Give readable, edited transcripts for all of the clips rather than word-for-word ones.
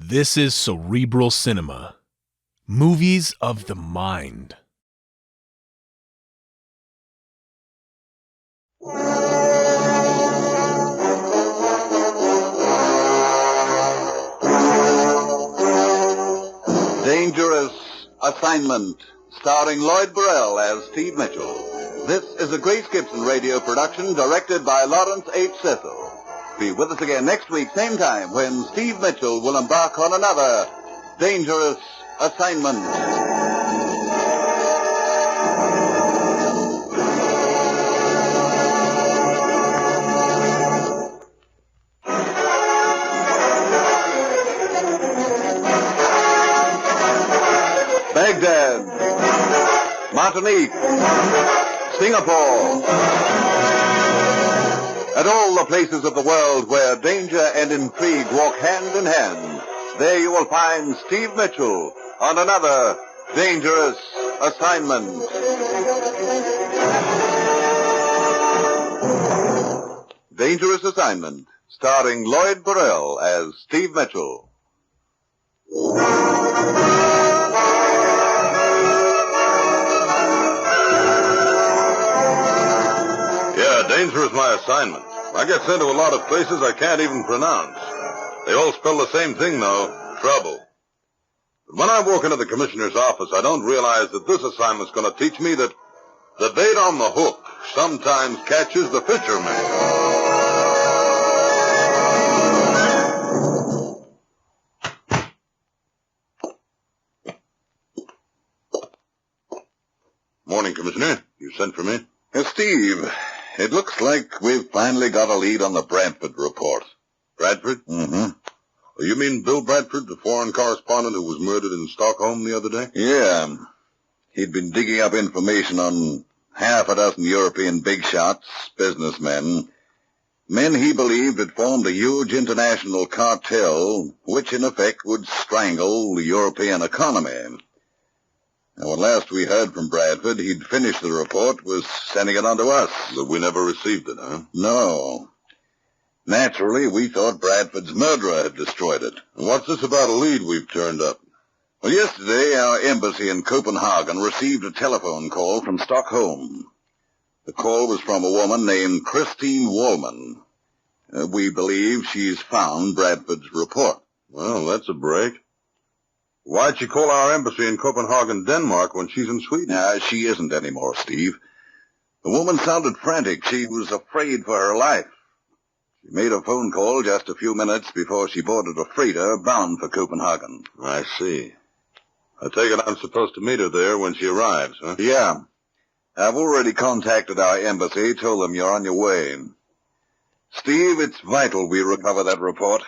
This is Cerebral Cinema. Movies of the mind. Dangerous Assignment, starring Lloyd Burrell as Steve Mitchell. This is a Grace Gibson radio production directed by Lawrence H. Cecil. Be with us again next week, same time, when Steve Mitchell will embark on another Dangerous Assignment. Baghdad, Martinique, Singapore. At all the places of the world where danger and intrigue walk hand in hand, there you will find Steve Mitchell on another Dangerous Assignment. Dangerous Assignment, starring Lloyd Burrell as Steve Mitchell. Danger is my assignment. I get sent to a lot of places I can't even pronounce. They all spell the same thing, though, trouble. But when I walk into the commissioner's office, I don't realize that this assignment's going to teach me that the bait on the hook sometimes catches the fisherman. Morning, Commissioner. You sent for me? Steve, it looks like we've finally got a lead on the Bradford report. Bradford? Mm-hmm. Oh, you mean Bill Bradford, the foreign correspondent who was murdered in Stockholm the other day? Yeah. He'd been digging up information on half a dozen European big shots, businessmen, men he believed had formed a huge international cartel which in effect would strangle the European economy. And when last we heard from Bradford, he'd finished the report, was sending it on to us. But we never received it, huh? No. Naturally, we thought Bradford's murderer had destroyed it. And what's this about a lead we've turned up? Well, yesterday, our embassy in Copenhagen received a telephone call from Stockholm. The call was from a woman named Christine Warman. We believe she's found Bradford's report. Well, that's a break. Why'd she call our embassy in Copenhagen, Denmark, when she's in Sweden? She isn't anymore, Steve. The woman sounded frantic. She was afraid for her life. She made a phone call just a few minutes before she boarded a freighter bound for Copenhagen. I see. I take it I'm supposed to meet her there when she arrives, huh? Yeah. I've already contacted our embassy, told them you're on your way. Steve, it's vital we recover that report.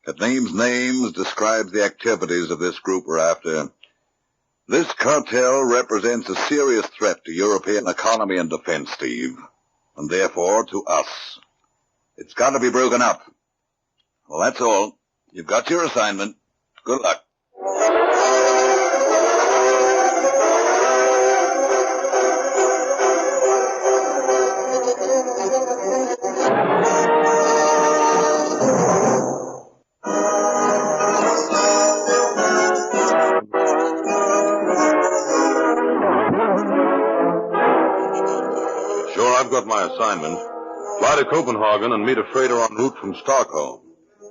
It names names, describes the activities of this group we're after. This cartel represents a serious threat to European economy and defense, Steve, and therefore to us. It's got to be broken up. Well, that's all. You've got your assignment. Good luck. I've got my assignment. Fly to Copenhagen and meet a freighter en route from Stockholm.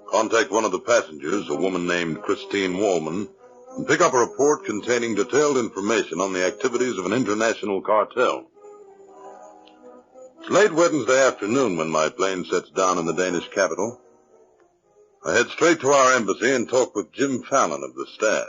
Contact one of the passengers, a woman named Christine Warman, and pick up a report containing detailed information on the activities of an international cartel. It's late Wednesday afternoon when my plane sets down in the Danish capital. I head straight to our embassy and talk with Jim Fallon of the staff.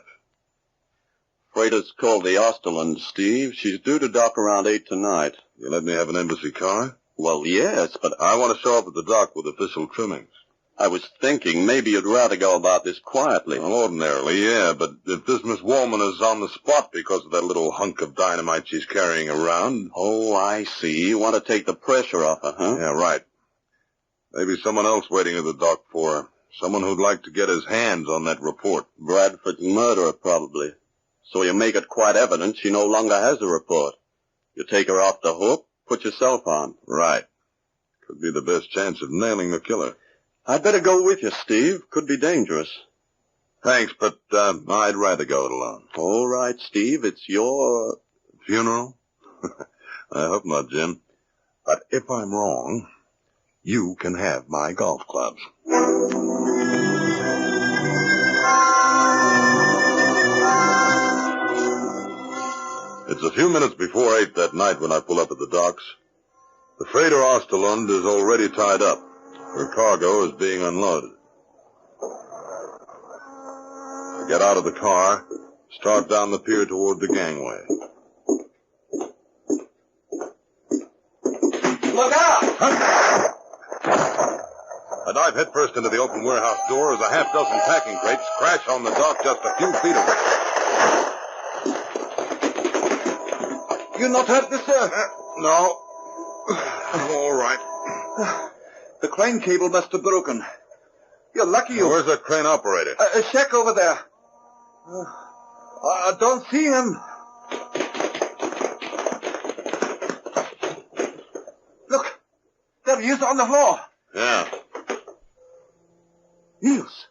Freighter's called the Osterland, Steve. She's due to dock around 8 tonight. You let me have an embassy car? Well, yes, but I want to show up at the dock with official trimmings. I was thinking maybe you'd rather go about this quietly. Well, ordinarily, yeah, but if this Miss Warman is on the spot because of that little hunk of dynamite she's carrying around... Oh, I see. You want to take the pressure off her, huh? Yeah, right. Maybe someone else waiting at the dock for her. Someone who'd like to get his hands on that report. Bradford's murderer, probably. So you make it quite evident she no longer has a report. You take her off the hook, put yourself on. Right. Could be the best chance of nailing the killer. I'd better go with you, Steve. Could be dangerous. Thanks, but I'd rather go it alone. All right, Steve, it's your... Funeral? I hope not, Jim. But if I'm wrong, you can have my golf clubs. It's a few minutes before 8 that night when I pull up at the docks. The freighter Osterlund is already tied up. Her cargo is being unloaded. I get out of the car, start down the pier toward the gangway. Look out! I dive headfirst into the open warehouse door as a half-dozen packing crates crash on the dock just a few feet away. You not hurt this, sir? No. I'm all right. The crane cable must have broken. You're lucky you... Where's that crane operator? A shack over there. I don't see him. Look, there he is on the floor. Yeah. Niels.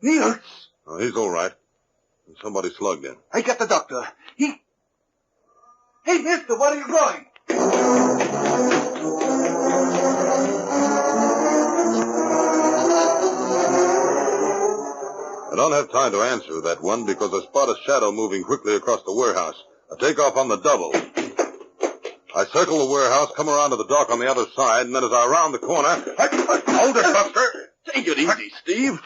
Niels. Oh, he's all right. Somebody slugged him. I get the doctor. Hey, mister, where are you going? I don't have time to answer that one because I spot a shadow moving quickly across the warehouse. I take off on the double. I circle the warehouse, come around to the dock on the other side, and then as I round the corner... Hold it, Buster! Take it easy, Steve.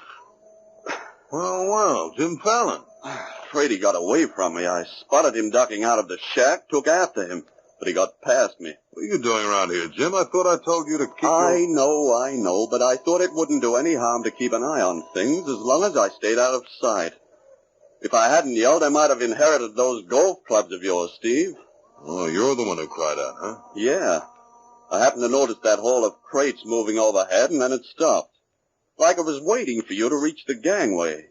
Well, Jim Fallon. Afraid he got away from me. I spotted him ducking out of the shack, took after him, but he got past me. What are you doing around here, Jim? I thought I told you to keep I know, but I thought it wouldn't do any harm to keep an eye on things as long as I stayed out of sight. If I hadn't yelled, I might have inherited those golf clubs of yours, Steve. Oh, you're the one who cried out, huh? Yeah. I happened to notice that haul of crates moving overhead, and then it stopped. Like it was waiting for you to reach the gangway.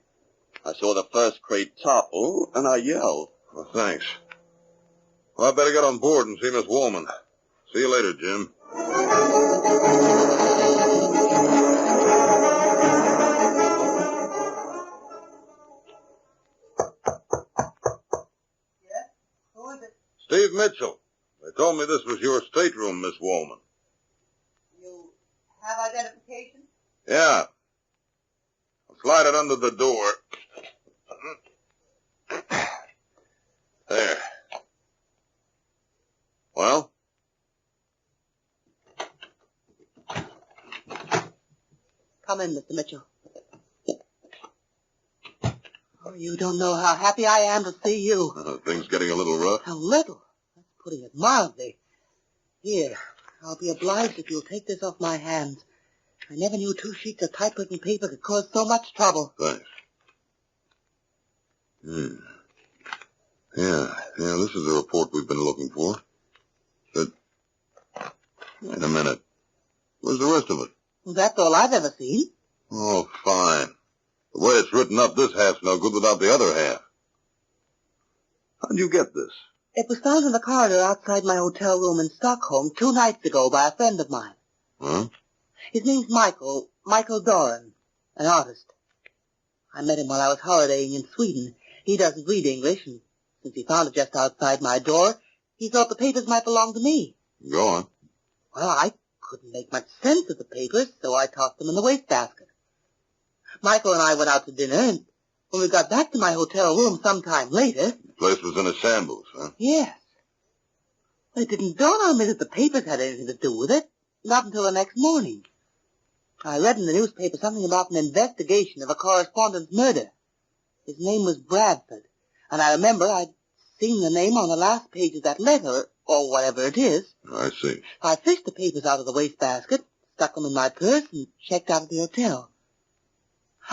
I saw the first crate topple, and I yelled. Well, thanks. Well, I better get on board and see Miss Warman. See you later, Jim. Yes? Who is it? Steve Mitchell. They told me this was your stateroom, Miss Warman. You have identification? Yeah. I'll slide it under the door. There. Well? Come in, Mr. Mitchell. Oh, you don't know how happy I am to see you. Things getting a little rough. A little? That's putting it mildly. Here, I'll be obliged if you'll take this off my hands. I never knew 2 sheets of typewritten paper could cause so much trouble. Thanks. Yeah, this is the report we've been looking for. But, wait a minute. Where's the rest of it? Well, that's all I've ever seen. Oh, fine. The way it's written up, this half's no good without the other half. How'd you get this? It was found in the corridor outside my hotel room in Stockholm 2 nights ago by a friend of mine. Huh? His name's Michael Doran, an artist. I met him while I was holidaying in Sweden. He doesn't read English, and since he found it just outside my door, he thought the papers might belong to me. Go on. Well, I couldn't make much sense of the papers, so I tossed them in the wastebasket. Michael and I went out to dinner, and when we got back to my hotel room sometime later... The place was in a shambles, huh? Yes. But it didn't dawn on me that the papers had anything to do with it, not until the next morning. I read in the newspaper something about an investigation of a correspondent's murder. His name was Bradford, and I remember I'd seen the name on the last page of that letter, or whatever it is. I see. I fished the papers out of the wastebasket, stuck them in my purse, and checked out of the hotel.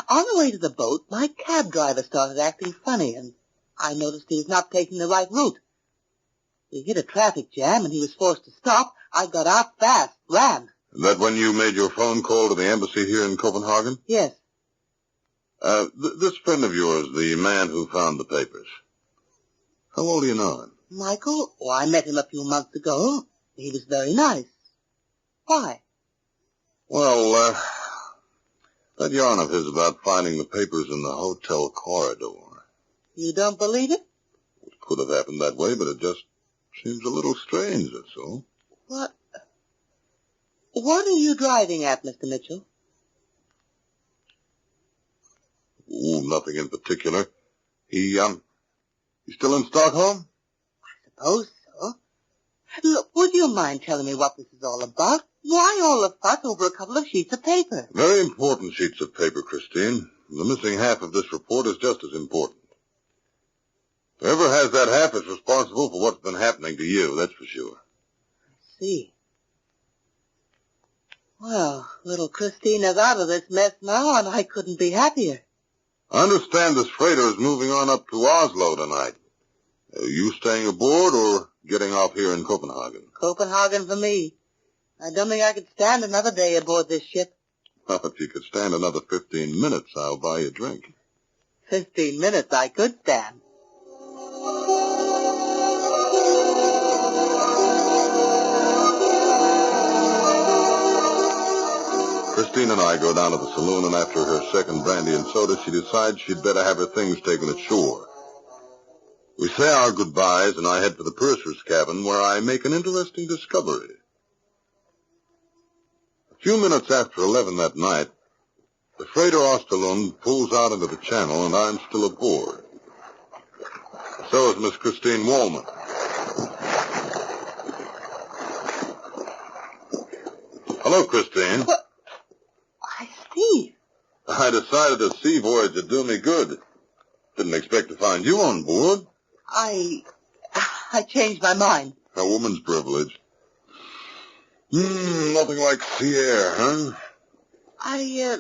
On the way to the boat, my cab driver started acting funny, and I noticed he was not taking the right route. We hit a traffic jam, and he was forced to stop. I got out fast, ran. And that when you made your phone call to the embassy here in Copenhagen? Yes. This friend of yours, the man who found the papers, how well do you know him? Michael? Oh, I met him a few months ago. He was very nice. Why? Well, That yarn of his about finding the papers in the hotel corridor. You don't believe it? It could have happened that way, but it just seems a little strange, that's all. What are you driving at, Mr. Mitchell? Oh, nothing in particular. He's still in Stockholm? Suppose so. Look, would you mind telling me what this is all about? Why all the fuss over a couple of sheets of paper? Very important sheets of paper, Christine. The missing half of this report is just as important. Whoever has that half is responsible for what's been happening to you, that's for sure. I see. Well, little Christina's out of this mess now, and I couldn't be happier. I understand this freighter is moving on up to Oslo tonight. Are you staying aboard or getting off here in Copenhagen? Copenhagen for me. I don't think I could stand another day aboard this ship. Well, if you could stand another 15 minutes, I'll buy you a drink. 15 minutes I could stand. Christine and I go down to the saloon, and after her second brandy and soda, she decides she'd better have her things taken ashore. We say our goodbyes, and I head for the purser's cabin, where I make an interesting discovery. A few minutes after 11 that night, the freighter Ostelund pulls out into the channel, and I'm still aboard. So is Miss Christine Warman. Hello, Christine. Why, Steve. I decided a sea voyage would do me good. Didn't expect to find you on board. I changed my mind. A woman's privilege. Nothing like sea air, huh? I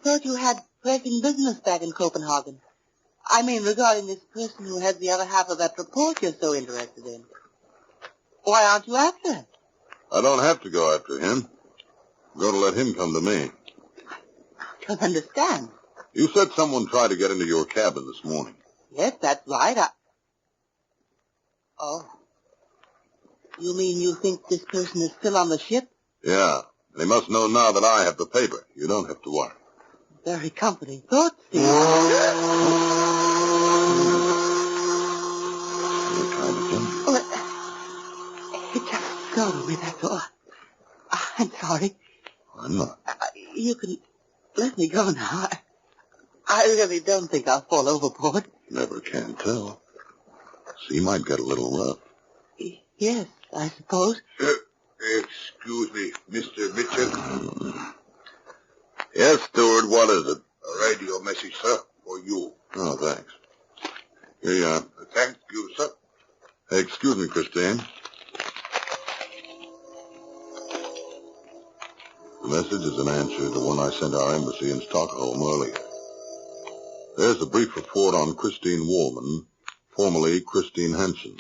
thought you had pressing business back in Copenhagen. I mean, regarding this person who has the other half of that report you're so interested in. Why aren't you after him? I don't have to go after him. I'm going to let him come to me. I don't understand. You said someone tried to get into your cabin this morning. Yes, that's right. Oh. You mean you think this person is still on the ship? Yeah. They must know now that I have the paper. You don't have to worry. Very comforting thought, Steve. You're kind of dangerous. Well, it just startled me, that's all. I'm sorry. I'm not. You can let me go now. I really don't think I'll fall overboard. Never can tell. Sea might get a little rough. Yes, I suppose. Excuse me, Mr. Mitchell. Yes, steward, what is it? A radio message, sir, for you. Oh, thanks. Here you are. Thank you, sir. Hey, excuse me, Christine. The message is an answer to one I sent our embassy in Stockholm earlier. There's a brief report on Christine Warman, formerly Christine Hansen,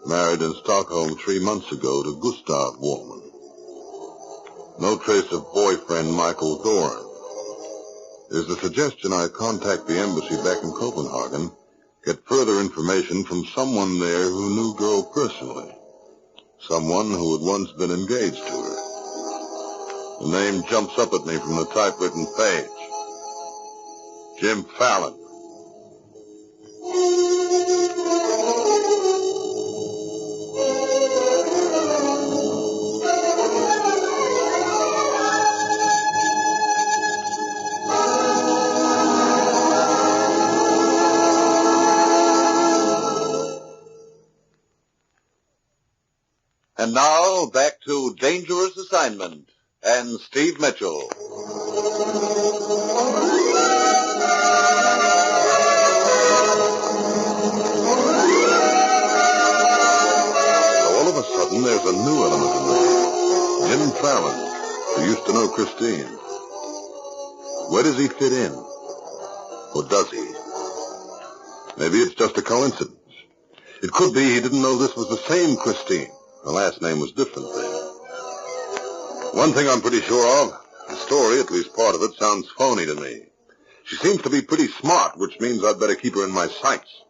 married in Stockholm 3 months ago to Gustav Warman. No trace of boyfriend Michael Doran. There's a suggestion I contact the embassy back in Copenhagen, get further information from someone there who knew girl personally, someone who had once been engaged to her. The name jumps up at me from the typewritten page. Jim Fallon. And now, back to Dangerous Assignment and Steve Mitchell. All of a sudden, there's a new element in this. Jim Fallon, who used to know Christine. Where does he fit in? Or does he? Maybe it's just a coincidence. It could be he didn't know this was the same Christine. Her last name was different then. One thing I'm pretty sure of, the story, at least part of it, sounds phony to me. She seems to be pretty smart, which means I'd better keep her in my sights.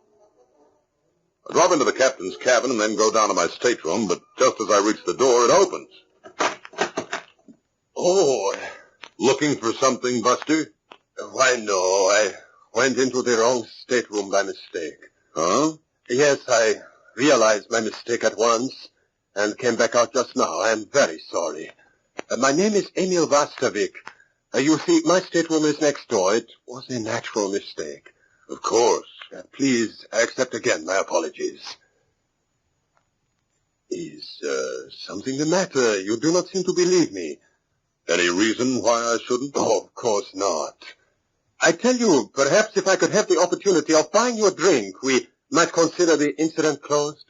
I drop into the captain's cabin and then go down to my stateroom, but just as I reach the door, it opens. Oh, Looking for something, Buster? Why, no. I went into the wrong stateroom by mistake. Huh? Yes, I realized my mistake at once and came back out just now. I am very sorry. My name is Emil Vastavik. You see, my stateroom is next door. It was a natural mistake. Of course. Please accept again my apologies. Is something the matter? You do not seem to believe me. Any reason why I shouldn't? Oh, of course not. I tell you, perhaps if I could have the opportunity of buying you a drink, we might consider the incident closed.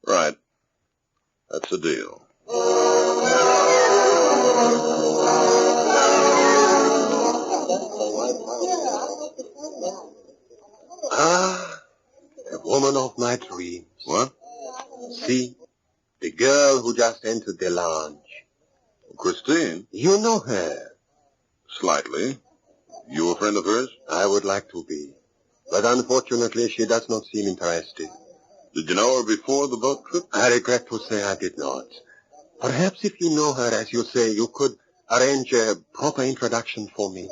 Right. That's the deal. The woman of my dreams. What? See, the girl who just entered the lounge. Christine? You know her. Slightly. You a friend of hers? I would like to be. But unfortunately, she does not seem interested. Did you know her before the boat trip? I regret to say I did not. Perhaps if you know her, as you say, you could arrange a proper introduction for me.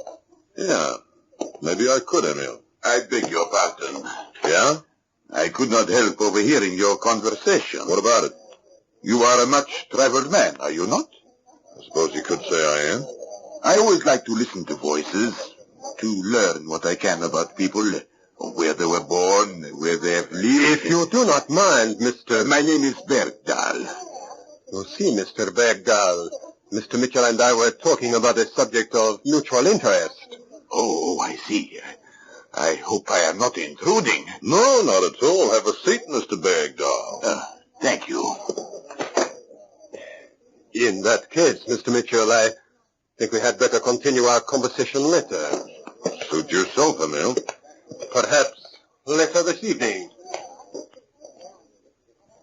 Yeah. Maybe I could, Emil. I beg your pardon. Yeah? I could not help overhearing your conversation. What about it? You are a much-traveled man, are you not? I suppose you could say I am. I always like to listen to voices, to learn what I can about people, where they were born, where they have lived. If you do not mind, Mr. My name is Bergdahl. You see, Mr. Bergdahl, Mr. Mitchell and I were talking about a subject of mutual interest. Oh, I see. I hope I am not intruding. No, not at all. Have a seat, Mr. Bergdahl. Thank you. In that case, Mr. Mitchell, I think we had better continue our conversation later. Suit yourself, Emil. Perhaps later this evening.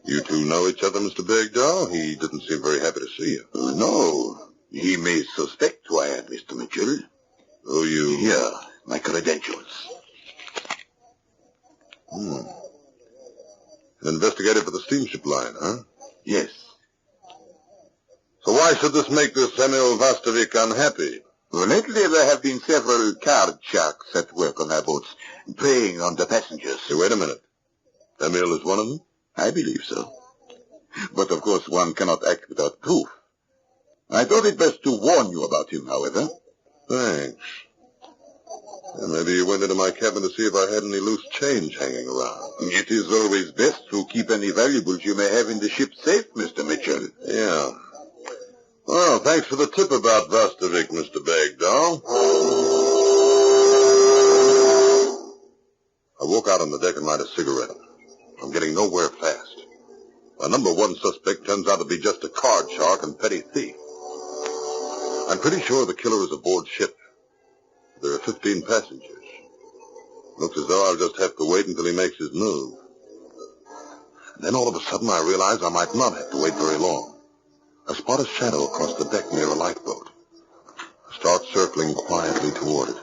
You two know each other, Mr. Bergdahl? He didn't seem very happy to see you. No. He may suspect who I am, Mr. Mitchell. Oh, you... Here, my credentials. An investigator for the steamship line, huh? Yes. So why should this make this Emil Vastavik unhappy? Well, lately there have been several card sharks at work on our boats, preying on the passengers. Hey, wait a minute. Emil is one of them? I believe so. But of course one cannot act without proof. I thought it best to warn you about him, however. Thanks. Yeah, maybe you went into my cabin to see if I had any loose change hanging around. It is always best to keep any valuables you may have in the ship safe, Mr. Mitchell. Yeah. Well, thanks for the tip about Vastavik, Mr. Bergdahl. I walk out on the deck and light a cigarette. I'm getting nowhere fast. My number one suspect turns out to be just a card shark and petty thief. I'm pretty sure the killer is aboard ship. There are 15 passengers. Looks as though I'll just have to wait until he makes his move. And then all of a sudden I realize I might not have to wait very long. I spot a shadow across the deck near a lifeboat. I start circling quietly toward it.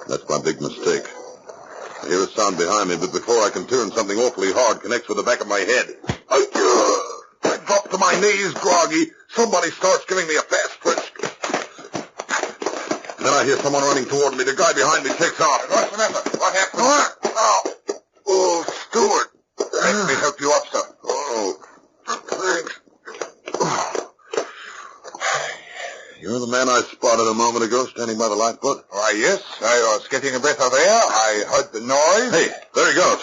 That's my big mistake. I hear a sound behind me, but before I can turn, something awfully hard connects with the back of my head. I drop to my knees, groggy. Somebody starts giving me a fast twitch. And then I hear someone running toward me. The guy behind me takes off. What's the matter? What happened? Oh, Stewart. Let me help you up, sir. Oh, thanks. You're the man I spotted a moment ago standing by the lifeboat? Why, yes. I was getting a breath of air. I heard the noise. Hey, there he goes.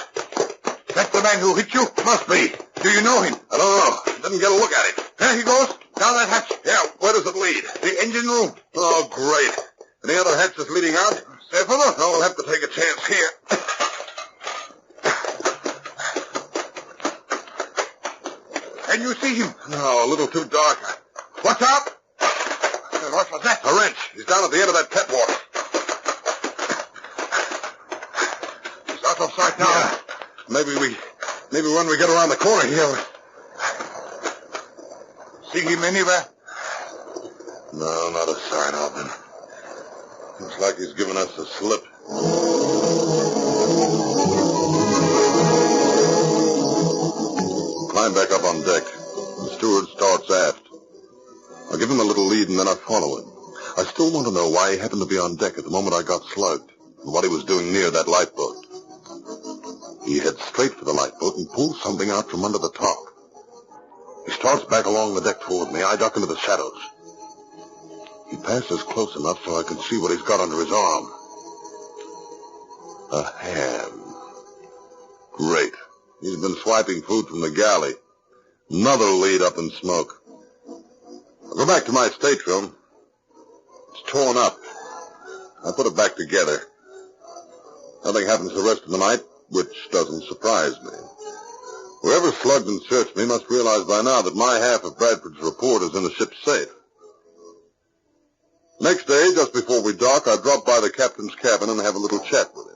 That's the man who hit you? Must be. Do you know him? I don't know. Didn't get a look at him. There he goes. Down that hatch. Yeah, where does it lead? The engine room. Oh, great. Any other hatches leading out? Several. No, we'll have to take a chance here. Can you see him? No, a little too dark. What's up? What was that? A wrench. He's down at the end of that catwalk. He's out of sight now. Yeah. Maybe when we get around the corner here. See him anywhere? No, not a sign of him. Looks like he's given us a slip. Climb back up on deck. The steward starts aft. I give him a little lead and then I follow him. I still want to know why he happened to be on deck at the moment I got slugged, and what he was doing near that lifeboat. He heads straight for the lifeboat and pulls something out from under the top. He starts back along the deck toward me. I duck into the shadows. He passes close enough so I can see what he's got under his arm. A ham. Great. He's been swiping food from the galley. Another lead up in smoke. I go back to my stateroom. It's torn up. I put it back together. Nothing happens the rest of the night, which doesn't surprise me. Whoever slugged and searched me must realize by now that my half of Bradford's report is in the ship's safe. Next day, just before we dock, I drop by the captain's cabin and have a little chat with him.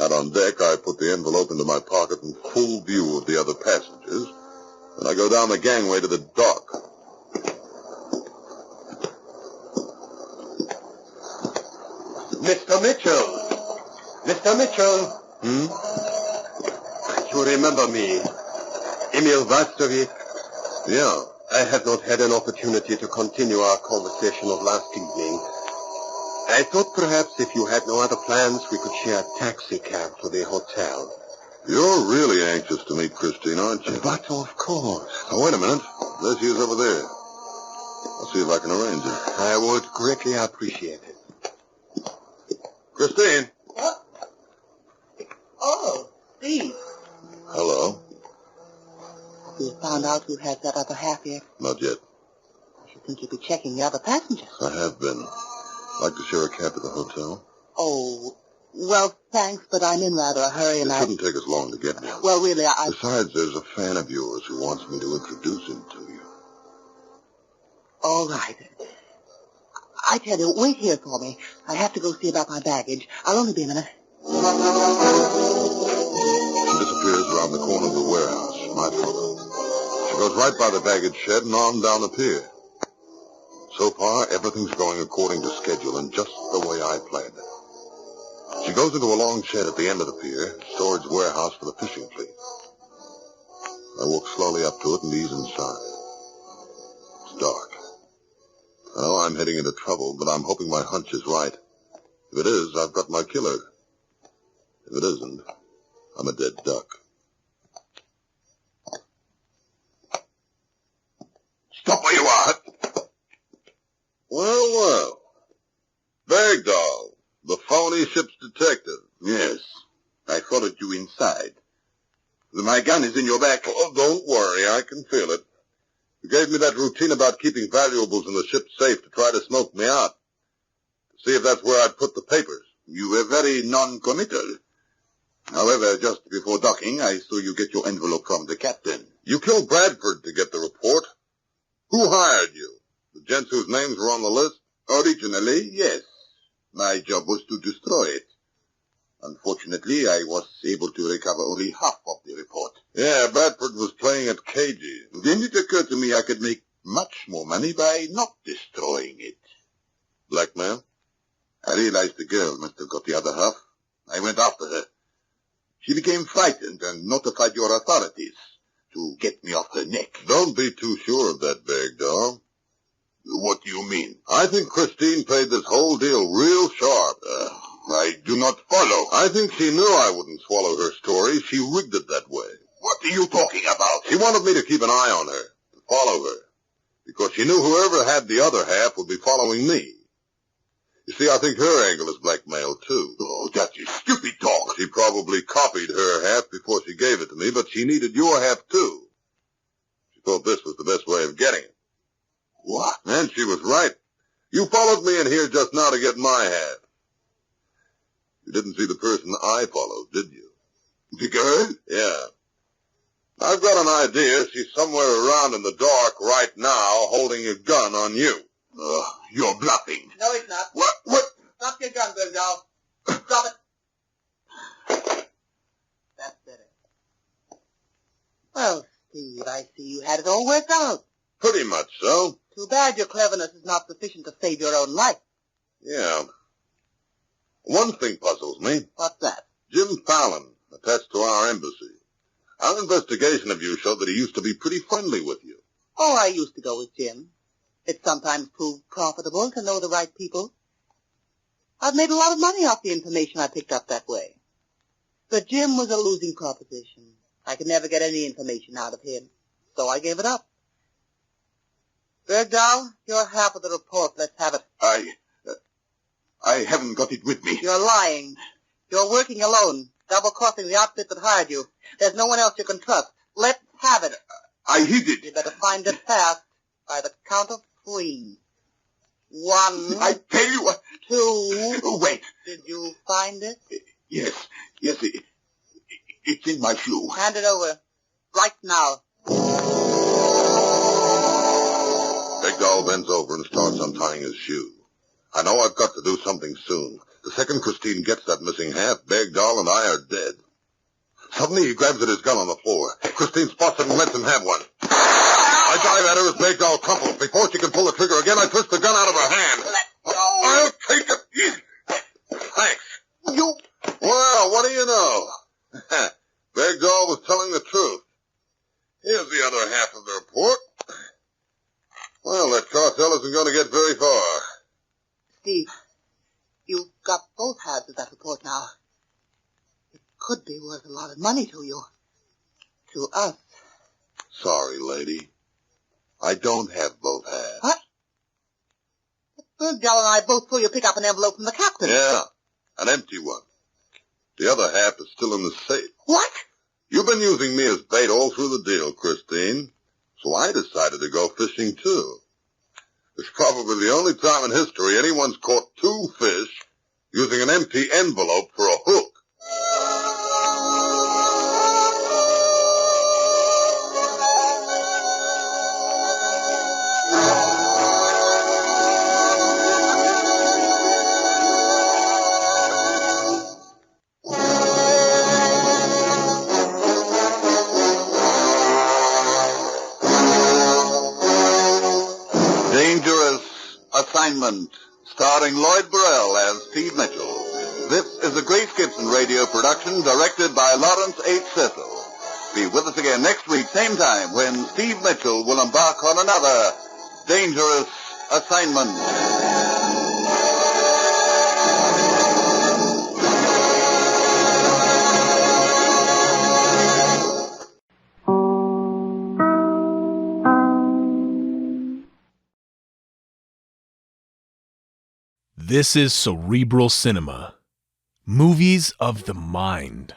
Out on deck, I put the envelope into my pocket in full view of the other passengers, and I go down the gangway to the dock. Mr. Mitchell! Mr. Mitchell! You remember me? Emil Vastovic? Yeah. I have not had an opportunity to continue our conversation of last evening. I thought perhaps if you had no other plans, we could share a taxi cab to the hotel. You're really anxious to meet Christine, aren't you? But of course. Oh, wait a minute. There she is over there. I'll see if I can arrange it. I would greatly appreciate it. Christine. What? Oh, Steve. Hello. You found out who has that other half yet? Not yet. I should think you'd be checking the other passengers. I have been. Like to share a cab to the hotel? Oh, well, thanks, but I'm in rather a hurry and It shouldn't take us long to get there. Well, really, Besides, there's a fan of yours who wants me to introduce him to you. All right. I tell you, wait here for me. I have to go see about my baggage. I'll only be a minute. She disappears around the corner of the warehouse. My follow. She goes right by the baggage shed and on down the pier. So far, everything's going according to schedule and just the way I planned it. She goes into a long shed at the end of the pier, storage warehouse for the fishing fleet. I walk slowly up to it and ease inside. It's dark. I know I'm heading into trouble, but I'm hoping my hunch is right. If it is, I've got my killer. If it isn't, I'm a dead duck. Stop where you are! Well. Bergdahl, the phony ship's detective. Yes, I followed you inside. My gun is in your back. Oh, don't worry, I can feel it. You gave me that routine about keeping valuables in the ship's safe to try to smoke me out. To see if that's where I'd put the papers. You were very non-committal. However, just before docking, I saw you get your envelope from the captain. You killed Bradford to get the report. Who hired you? The gents whose names were on the list? Originally, yes. My job was to destroy it. Unfortunately, I was able to recover only half of the report. Yeah, Bradford was playing it cagey. Then it occurred to me I could make much more money by not destroying it. Blackmail? I realized the girl must have got the other half. I went after her. She became frightened and notified your authorities to get me off her neck. Don't be too sure of that, Bergdahl. What do you mean? I think Christine played this whole deal real sharp. I do not follow. I think she knew I wouldn't swallow her story. She rigged it that way. What are you talking about? She wanted me to keep an eye on her, to follow her, because she knew whoever had the other half would be following me. You see, I think her angle is blackmail, too. Oh, that is stupid talk. She probably copied her half before she gave it to me, but she needed your half, too. She thought this was the best way of getting it. What? And she was right. You followed me in here just now to get my half. You didn't see the person I followed, did you? The girl? Yeah. I've got an idea she's somewhere around in the dark right now holding a gun on you. You're bluffing. No, it's not. What? Stop your gun, Bergdahl. Stop it. That's better. Well, Steve, I see you had it all worked out. Pretty much so. Too bad your cleverness is not sufficient to save your own life. Yeah. One thing puzzles me. What's that? Jim Fallon, attached to our embassy. Our investigation of you showed that he used to be pretty friendly with you. Oh, I used to go with Jim. It sometimes proved profitable to know the right people. I've made a lot of money off the information I picked up that way. But Jim was a losing proposition. I could never get any information out of him, so I gave it up. Bergdahl, your half of the report. Let's have it. I haven't got it with me. You're lying. You're working alone, double-crossing the outfit that hired you. There's no one else you can trust. Let's have it. I hid it. You better find it fast, by the count of 3. 1. I tell you what. 2. Wait. Did you find it? Yes, it's in my shoe. Hand it over. Right now. Bergdahl bends over and starts untying his shoe. I know I've got to do something soon. The second Christine gets that missing half, Bergdahl and I are dead. Suddenly he grabs at his gun on the floor. Christine spots it and lets him have one. I dive at her as Bergdahl crumples. Before she can pull the trigger again, I twist the gun out of her hand. Let go. I'll take it. Thanks. You. Well, what do you know? Bergdahl was telling the truth. Here's the other half of the report. Well, that cartel isn't going to get very far. Steve, you've got both halves of that report now. It could be worth a lot of money to you. To us. Sorry, lady. I don't have both halves. What? Bergdahl and I both saw you pick up an envelope from the captain. Yeah, an empty one. The other half is still in the safe. What? You've been using me as bait all through the deal, Christine. So I decided to go fishing, too. It's probably the only time in history anyone's caught 2 fish using an empty envelope for a hook. Assignment, starring Lloyd Burrell as Steve Mitchell. This is a Grace Gibson radio production directed by Lawrence H. Cecil. Be with us again next week, same time, when Steve Mitchell will embark on another dangerous assignment. This is Cerebral Cinema. Movies of the mind.